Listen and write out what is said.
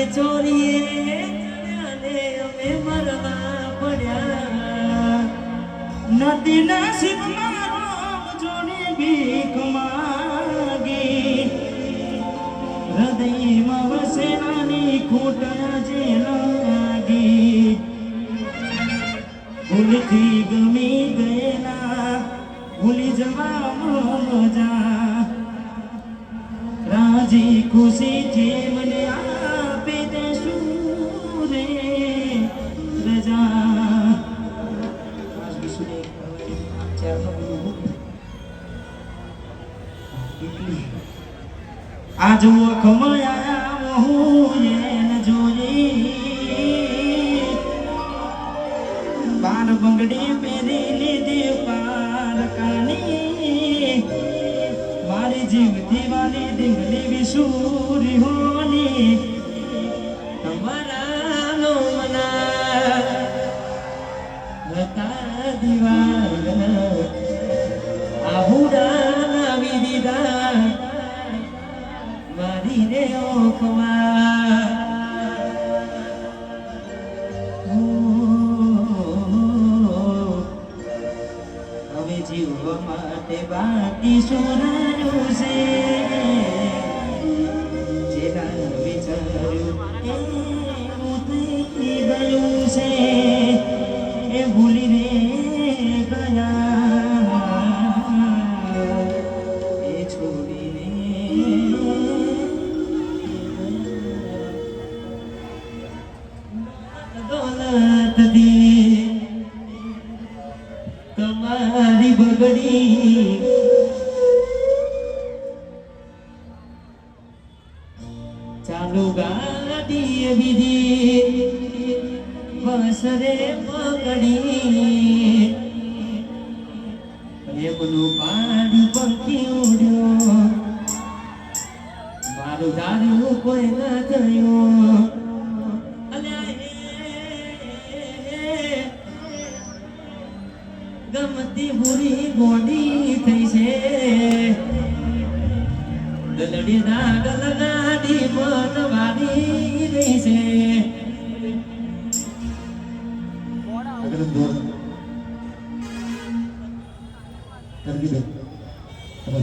ચોરીએ ચડ્યા ને અમે મરવા પડ્યા નદીના શીતમાં રોગ જોડે ભીખ માગી હૃદયમાં વસેલાની ખૂટ આજે લાગી ભૂલથી ગમી ગયેલા ભૂલી જવા મજા રાજી ખુશીથી મને આપી દેશું રે રજા આજ ખમયા હું એને જોઈ બાર બંગડી પહેરી લીધી પારકાની મારી જીવતી વાલી ડીંગલી વિસુરી હોની તમારા નો મના હતા દિવાલ આહુડા લાવી દીધા મારી રે ઓખમાં હવે જીવવા માટે બાકી સુરાયું છે જેના વિચાર્યું એવું થઈ ગયું છે એ ભૂલીને ગયા એ છોડીને દોલત દી તમારી બગડી ચાલુ ગાડી બીજી બસરે પકડી એમનું પાડું પંખી ઉડ્યો મારું ધાર્યું કોઈ ના થયું ગમતી બુરી ગોડી થઈ છે દલડી ના ગલના